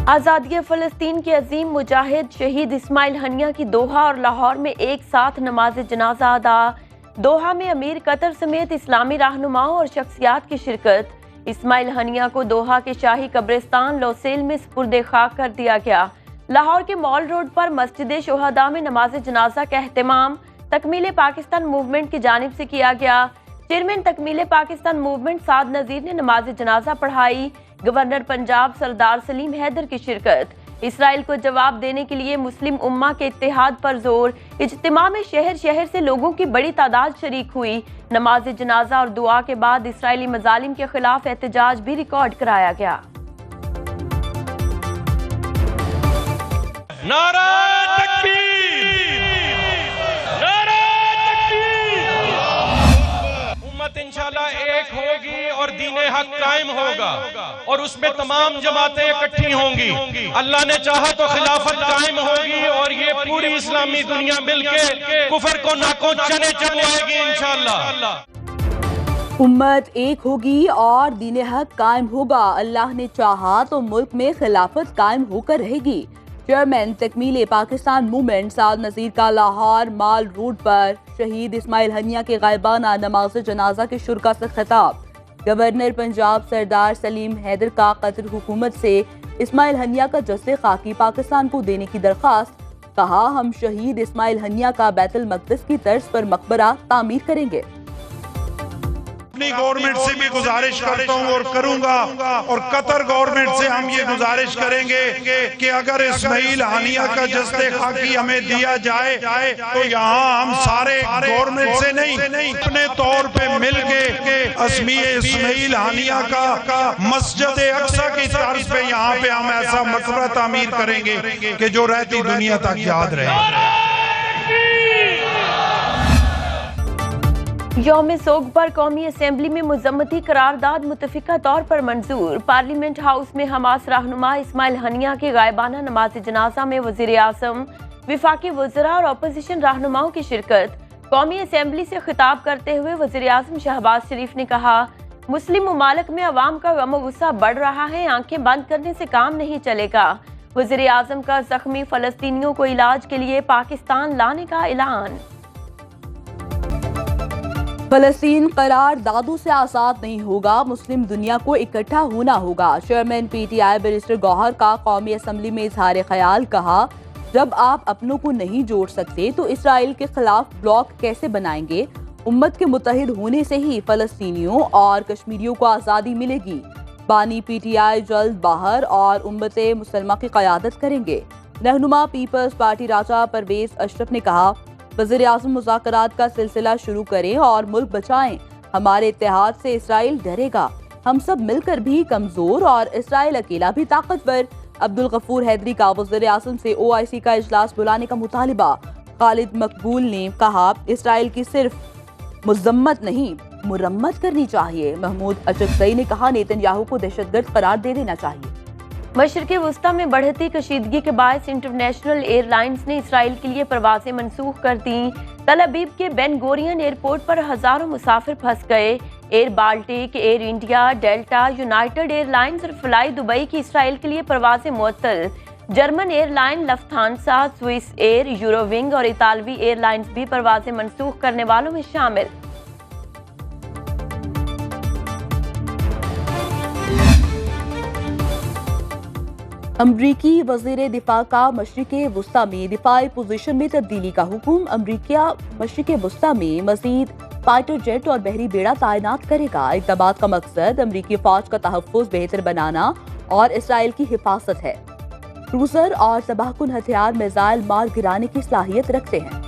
आज़ादी फ़लस्तीन के अजीम मुजाहिद शहीद इस्माइल हनिया की दोहा और लाहौर में एक साथ नमाज जनाजा अदा। दोहा में अमीर कतर समेत इस्लामी रहनुमाओं और शख्सियात की शिरकत। इस्माइल हनिया को दोहा के शाही कब्रिस्तान लोसेल में सुपुर्द खाक कर दिया गया। लाहौर के मॉल रोड पर मस्जिद शोहदा में नमाज जनाजा का एहतमाम तकमील पाकिस्तान मूवमेंट की जानिब से किया गया। चेयरमैन तकमील पाकिस्तान मूवमेंट साद नज़ीर ने नमाज जनाजा पढ़ाई। गवर्नर पंजाब सरदार सलीम हैदर की शिरकत। इसराइल को जवाब देने के लिए मुस्लिम उम्मा के इत्तेहाद पर जोर। इज्तिमा में शहर शहर से लोगों की बड़ी तादाद शरीक हुई। नमाज जनाजा और दुआ के बाद इसराइली मजालिम के खिलाफ एहतजाज भी रिकॉर्ड कराया गया। नारा तकबीर, नारा तकबीर। उम्मत इंशाल्लाह एक होगी और दीने हक कायम होगा और उसमें तमाम जमातें इकट्ठी होंगी। अल्लाह ने चाहा तो खिलाफत कायम होगी और ये पूरी इस्लामी दुनिया मिलके कुफर को नाकों चने चबवाएगी इंशाल्लाह। उम्मत एक होगी और दीन हक कायम होगा। अल्लाह ने चाहा तो मुल्क में खिलाफत कायम होकर रहेगी। चेयरमैन तकमील पाकिस्तान मूवमेंट साद नज़ीर का लाहौर माल रोड पर शहीद इस्माइल हनिया के गायबाना नमाज जनाजा के शुरका से खिताब। गवर्नर पंजाब सरदार सलीम हैदर का कतर हुकूमत से इस्माइल हनिया का जस्से खाकी पाकिस्तान को देने की दरख्वास्त। कहा, हम शहीद इस्माइल हनिया का बैतुल मक़दस की तर्ज पर मकबरा तामीर करेंगे। अपनी गवर्नमेंट से भी गुजारिश करता हूं और करूंगा और कतर गवर्नमेंट से हम ये गुजारिश करेंगे कि अगर इस्माइल हनिया का जस्ते खाकी हमें दिया जाए तो यहाँ हम सारे गवर्नमेंट से नहीं अपने तौर पे मिलके इस्माइल हनिया का मस्जिद अक्सा की तर्ज पे यहाँ पे हम ऐसा मकबरा तामीर करेंगे कि जो रहती दुनिया तक याद रहे। यौम सोग पर कौमी असेंबली में मुजम्मती करारदाद मुतफिका तौर पर मंजूर। पार्लियामेंट हाउस में हमास रहनुमा इस्माइल हनिया के गायबाना नमाज जनाजा में वज़ीर आज़म, विफाकी वज़रा और अपोजिशन रहनुमाओं की शिरकत। कौमी असेंबली से खिताब करते हुए वज़ीर आज़म शहबाज शरीफ ने कहा, मुस्लिम ममालिक में अवाम का गम गुस्सा बढ़ रहा है, आंखें बंद करने से काम नहीं चलेगा। वज़ीर आज़म का जख्मी फ़लस्तीनियों को इलाज के लिए पाकिस्तान लाने का ऐलान। फलस्तीन करारदादों से आज़ाद नहीं होगा, मुस्लिम दुनिया को इकट्ठा होना होगा। चेयरमैन PTI बैरिस्टर गौहर का कौमी असम्बली में इजहार ख्याल। कहा, जब आप अपनों को नहीं जोड़ सकते तो इसराइल के खिलाफ ब्लॉक कैसे बनाएंगे। उम्मत के मुत्तहिद होने से ही फलस्तीनियों और कश्मीरियों को आज़ादी मिलेगी। बानी PTI जल्द बाहर और उम्मत मुसलमा की क़यादत करेंगे। रहनुमा पीपल्स पार्टी राजा परवेज अशरफ ने कहा, वज़ीर आज़म मुज़ाकरात का सिलसिला शुरू करें और मुल्क बचाएं। हमारे इत्तेहाद से इसराइल डरेगा। हम सब मिलकर भी कमजोर और इसराइल अकेला भी ताकतवर। अब्दुल गफूर हैदरी का वज़ीर आज़म से OIC का इजलास बुलाने का मुतालिबा। खालिद मकबूल ने कहा, इसराइल की सिर्फ मजम्मत नहीं मुरम्मत करनी चाहिए। महमूद अचकज़ई ने कहा, नेतन्याहू को दहशतगर्द करार दे देना चाहिए। मशरिक़ी वुस्ता में बढ़ती कशीदगी के बायस इंटरनेशनल एयरलाइंस ने इसराइल के लिए परवाजें मनसूख कर दी। तल अबीब के बेन गोरियन एयरपोर्ट पर हजारों मुसाफिर फंस गए। Air Baltic, air India, delta, United airlines और फ्लाई दुबई की इसराइल के लिए परवाजें मुअत्तल। जर्मन एयरलाइन, लफ्थांसा, स्विस एयर, यूरोविंग और इतालवी एयरलाइंस भी परवाजें मनसूख करने वालों में शामिल। अमरीकी वज़ीर दिफा का मशरिक़े वुस्ता में दिफाई पोजीशन में तब्दीली का हुक्म। अमरीका मशरिक़े वुस्ता में मज़ीद फाइटर जेट और बहरी बेड़ा तैनात करेगा। इक़दामात का मकसद अमरीकी फौज का तहफ़्फ़ुज़ बेहतर बनाना और इसराइल की हिफाजत है। क्रूज़र और तबाहकुन हथियार मिसाइल मार गिराने की सलाहियत रखते हैं।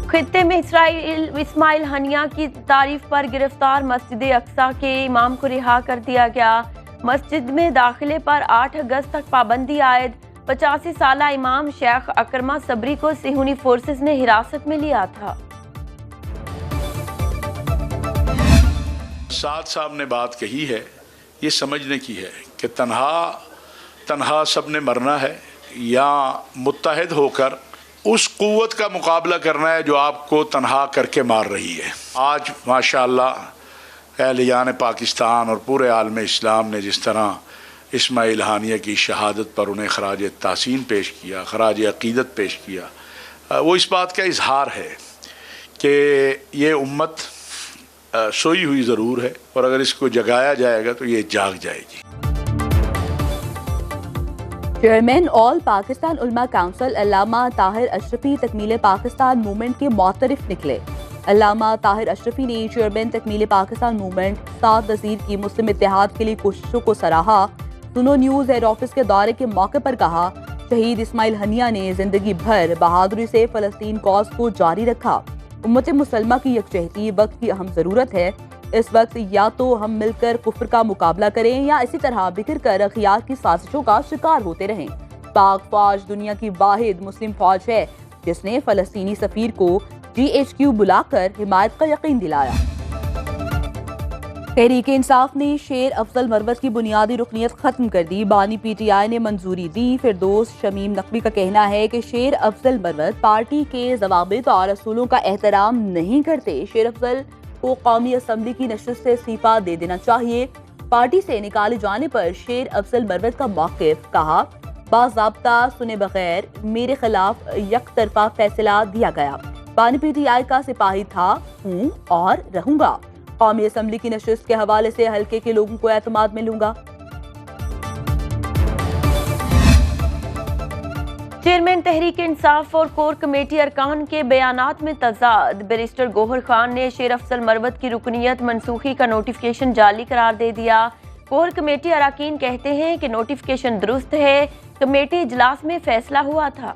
खित्ते में इस्माइल हनिया की तारीफ पर गिरफ्तार मस्जिद अक्सा के इमाम को रिहा कर दिया गया। मस्जिद में दाखिले पर 8 अगस्त तक पाबंदी आयद। 85 साला इमाम शेख अकरमा सबरी को सिहूनी फोर्सेस ने हिरासत में लिया था। साद साहब ने बात कही है, ये समझने की है कि तन्हा सबने मरना है या मुत्तहिद होकर उस कुव्वत का मुकाबला करना है जो आपको तन्हा करके मार रही है। आज माशाअल्लाह अहलियान पाकिस्तान और पूरे आलम इस्लाम ने जिस तरह इस्माइल हानिया की शहादत पर उन्हें खराज तासीन पेश किया, खराज अक़ीदत पेश किया, वो इस बात का इजहार है कि ये उम्मत सोई हुई ज़रूर है और अगर इसको जगाया जाएगा तो ये जाग जाएगी। चेयरमैन ऑल पाकिस्तान उलमा काउंसिल अल्लामा ताहिर अशरफी तकमील पाकिस्तान मूवमेंट के मुतरफ निकले। अल्लामा ताहिर अशरफी ने चेयरमैन तकमील पाकिस्तान मूवमेंट साद नज़ीर की मुस्लिम इत्तेहाद के लिए कोशिशों को सराहा। सुनो न्यूज़ हेड ऑफिस के दौरे के मौके पर कहा, शहीद इस्माइल हनिया ने जिंदगी भर बहादुरी से फ़लस्तीन कॉज को जारी रखा। उम्मत मुसलमा की यकजहती वक्त की अहम ज़रूरत है। इस वक्त या तो हम मिलकर कुफ्र का मुकाबला करें या इसी तरह बिखर कर अखियार की साजिशों का शिकार होते रहें। पाक फौज दुनिया की वाहिद मुस्लिम फौज है जिसने फ़लस्तीनी सफीर को GHQ बुलाकर हिमायत का यकीन दिलाया। तहरीक इंसाफ ने शेर अफजल मरवत की बुनियादी रुकनीत खत्म कर दी। बानी PTI ने मंजूरी दी। फिरदौस शमीम नकवी का कहना है कि शेर अफजल मरवत पार्टी के ज़वाबित और असूलों का एहतराम नहीं करते। शेर अफजल को कौमी असम्बली की नशस्त से इस्तीफा दे देना चाहिए। पार्टी से निकाले जाने पर शेर अफजल मरवत का मौक़िफ़, कहा, बाज़ाब्ता सुने बगैर मेरे खिलाफ यकतरफा फैसला दिया गया। बानी PTI का सिपाही था, हूँ और रहूंगा। कौमी असम्बली की नशस्त के हवाले से हल्के के लोगों को एतमाद में लूंगा। चेयरमैन तहरीक इंसाफ और कोर कमेटी अरकान के बयानात में तजाद। बैरिस्टर गौहर खान ने शेर अफजल मरवत की रुकनीत मनसूखी का नोटिफिकेशन जाली करार दे दिया। कोर कमेटी अरकान कहते हैं कि नोटिफिकेशन दुरुस्त है, कमेटी इजलास में फैसला हुआ था।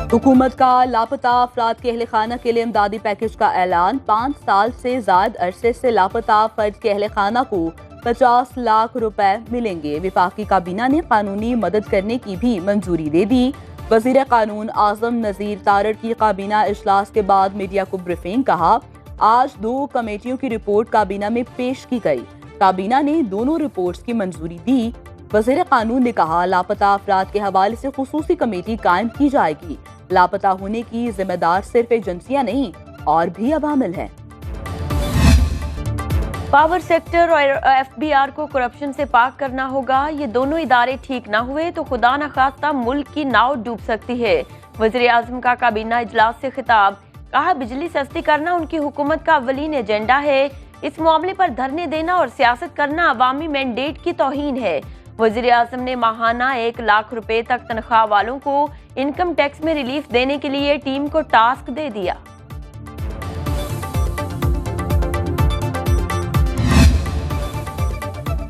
हुकूमत का लापता अफराद के अहल खाना के लिए इमदादी पैकेज का ऐलान। 5 साल से ज्यादा अरसे से लापता फर्द के अहल खाना को 50 लाख रुपए मिलेंगे। विफाकी काबीना ने कानूनी मदद करने की भी मंजूरी दे दी। वजीर कानून आजम नज़ीर तारड़ की काबीना इजलास के बाद मीडिया को ब्रीफिंग, कहा, आज 2 कमेटियों की रिपोर्ट काबीना में पेश की गई। काबीना ने दोनों रिपोर्ट्स की मंजूरी दी। वजीर कानून ने कहा, लापता अफराद के हवाले से खुसूसी कमेटी कायम की जाएगी। लापता होने की जिम्मेदार सिर्फ एजेंसियां नहीं और भी अवामिल हैं। पावर सेक्टर और FBR को करप्शन से पाक करना होगा। ये दोनों इदारे ठीक ना हुए तो खुदा न खास्ता मुल्क की नाव डूब सकती है। वज़ीर आज़म का काबीना इजलास से खिताब, कहा, बिजली सस्ती करना उनकी हुकूमत का अव्वलीन एजेंडा है। इस मामले पर धरने देना और सियासत करना अवामी मैंडेट की तौहीन है। वज़ीर आज़म ने माहाना 1 लाख रुपए तक तनख्वाह वालों को इनकम टैक्स में रिलीफ देने के लिए टीम को टास्क दे दिया।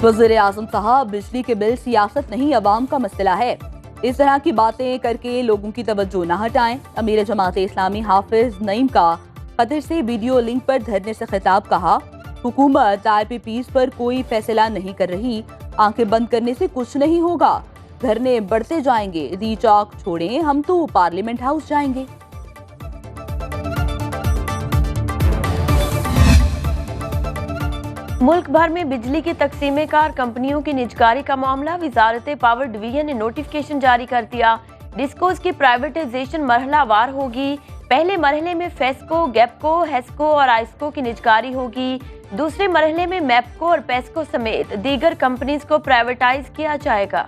वज़ीर आज़म साहब, बिजली के बिल सियासत नहीं अवाम का मसला है। इस तरह की बातें करके लोगों की तवज्जो न हटाएं। अमीर जमात इस्लामी हाफिज नईम का कतर से वीडियो लिंक पर धरने से खिताब, कहा, हुकूमत IPPs पर कोई फैसला नहीं कर रही। आंखें बंद करने से कुछ नहीं होगा। धरने बढ़ते जाएंगे। दी चौक छोड़ें, हम तो पार्लियामेंट हाउस जाएंगे। मुल्क भर में बिजली की तकसीम कार कंपनियों की निजकारी का मामला। वजारत पावर डिवीजन ने नोटिफिकेशन जारी कर दिया। डिस्कोज की प्राइवेटाइजेशन मरहलावार होगी। पहले मरहले में फेस्को, गैपको, हेस्को और आइस्को की निजकारी होगी। दूसरे मरहले में मैपको और पेस्को समेत दीगर कंपनीज को प्राइवेटाइज किया जाएगा।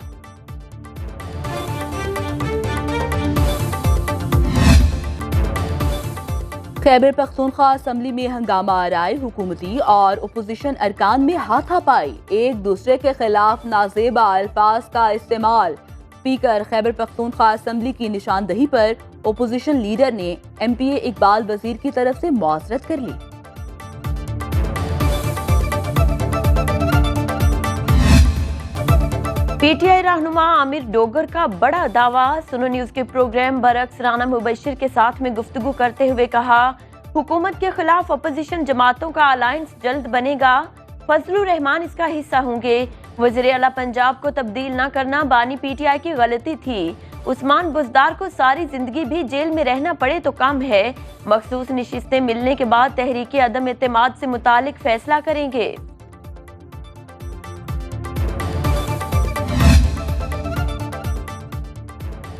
खैबर पख्तूनख्वा असम्बली में हंगामा आराई। हुकूमती और अपोजिशन अरकान में हाथापाई। एक दूसरे के खिलाफ नाजेबा अल्फाज का इस्तेमाल। स्पीकर खैबर पख्तूनख्वा असम्बली की निशानदही पर अपोजिशन लीडर ने MPA इकबाल वजीर की तरफ से मुआज़रत कर ली। PTI रहनुमा आमिर डोगर का बड़ा दावा। सुनो न्यूज़ के प्रोग्राम बरक्स राना मुबशिर के साथ में गुफ्तगू करते हुए कहा, हुकूमत के खिलाफ अपोजिशन जमातों का अलायंस जल्द बनेगा। फजलुर रहमान इसका हिस्सा होंगे। वज़ीर आला पंजाब को तब्दील न करना बानी PTI की गलती थी। उस्मान बुज़दार को सारी जिंदगी भी जेल में रहना पड़े तो कम है। मखसूस नशिस्तें मिलने के बाद तहरीक अदम एतमाद से मुतालिक फैसला करेंगे।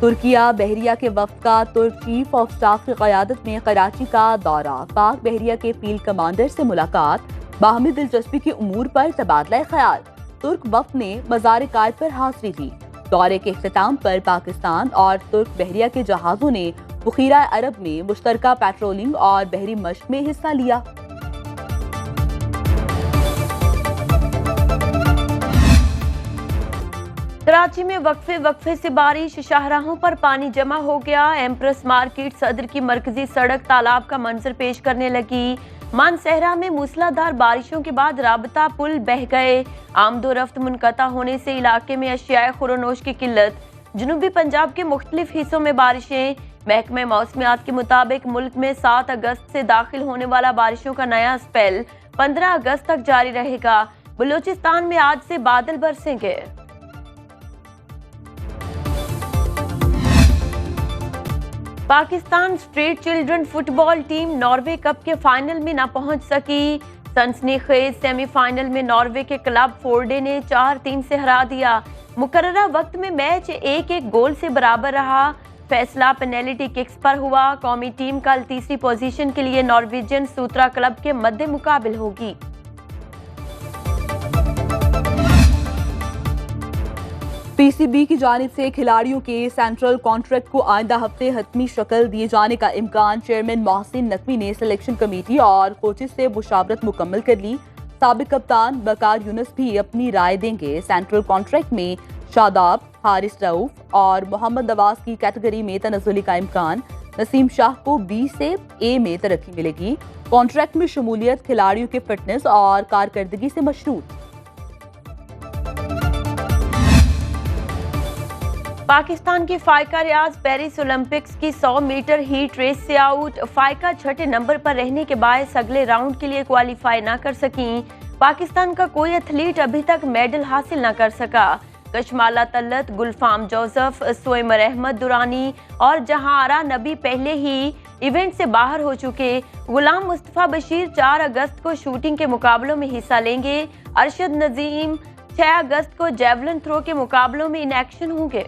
तुर्किया बहरिया के वफ्द का तुर्क चीफ ऑफ स्टाफ की क़यादत में कराची का दौरा, पाक बहरिया के फील्ड कमांडर से मुलाकात, बाहमी दिलचस्पी के उमूर पर तबादला ख्याल। तुर्क वफ्द ने मज़ार कायद पर हाजिरी दी। दौरे के इख्तिताम पर पाकिस्तान और तुर्क बहरिया के जहाज़ों ने बुखीरा अरब में मुश्तरका पेट्रोलिंग और बहरी मश्क में हिस्सा लिया। कराची में वक्फे से बारिश, शाहराहों पर पानी जमा हो गया। एम्प्रेस मार्केट सदर की मरकजी सड़क तालाब का मंजर पेश करने लगी। मानसहरा में मूसलाधार बारिशों के बाद राबता पुल बह गए। आमदोरफ्त मुनक़ता होने से इलाके में अशियाए खुरोनोश की किल्लत। जनूबी पंजाब के मुख्तलिफ हिस्सों में बारिशें। महकमे मौसमियात के मुताबिक मुल्क में 7 अगस्त से दाखिल होने वाला बारिशों का नया स्पेल 15 अगस्त तक जारी रहेगा। बलूचिस्तान में आज से बादल बरसेंगे। Pakistan street children football team Norway cup के फाइनल में न पहुंच सकी। सनसनीखेज सेमीफाइनल में नॉर्वे के क्लब फोर्डे ने 4-3 से हरा दिया। मुकर्ररा वक्त में मैच 1-1 गोल से बराबर रहा। फैसला पेनल्टी किक्स पर हुआ। कौमी टीम कल तीसरी पोजीशन के लिए नॉर्वेजियन सूत्रा क्लब के मद्दे मुकाबिल होगी। पीसीबी की जानिब से खिलाड़ियों के सेंट्रल कॉन्ट्रैक्ट को आइंदा हफ्ते हतमी शक्ल दिए जाने का इम्कान। चेयरमैन मोहसिन नकवी ने सिलेक्शन कमेटी और कोचेस से मुशावरत मुकम्मल कर ली। साबिक कप्तान बकार यूनुस भी अपनी राय देंगे। सेंट्रल कॉन्ट्रैक्ट में शादाब, हारिस रऊफ और मोहम्मद नवाज की कैटेगरी में तनज़्ज़ुली का इम्कान। नसीम शाह को बी से ए में तरक्की मिलेगी। कॉन्ट्रैक्ट में शमूलियत खिलाड़ियों के फिटनेस और कारकर्दगी से मशरूत। पाकिस्तान की फाइका रियाज पेरिस ओलंपिक्स की 100 मीटर हीट रेस से आउट। फाइका छठे नंबर पर रहने के बायस अगले राउंड के लिए क्वालिफाई न कर सकी। पाकिस्तान का कोई एथलीट अभी तक मेडल हासिल न कर सका। कशमाला तल्लत, गुलफाम जोसेफ, सोइमर अहमद दुरानी और जहांआरा नबी पहले ही इवेंट से बाहर हो चुके। गुलाम मुस्तफा बशीर 4 अगस्त को शूटिंग के मुकाबलों में हिस्सा लेंगे। अरशद नजीम 6 अगस्त को जेवलिन थ्रो के मुकाबलों में इन एक्शन होंगे।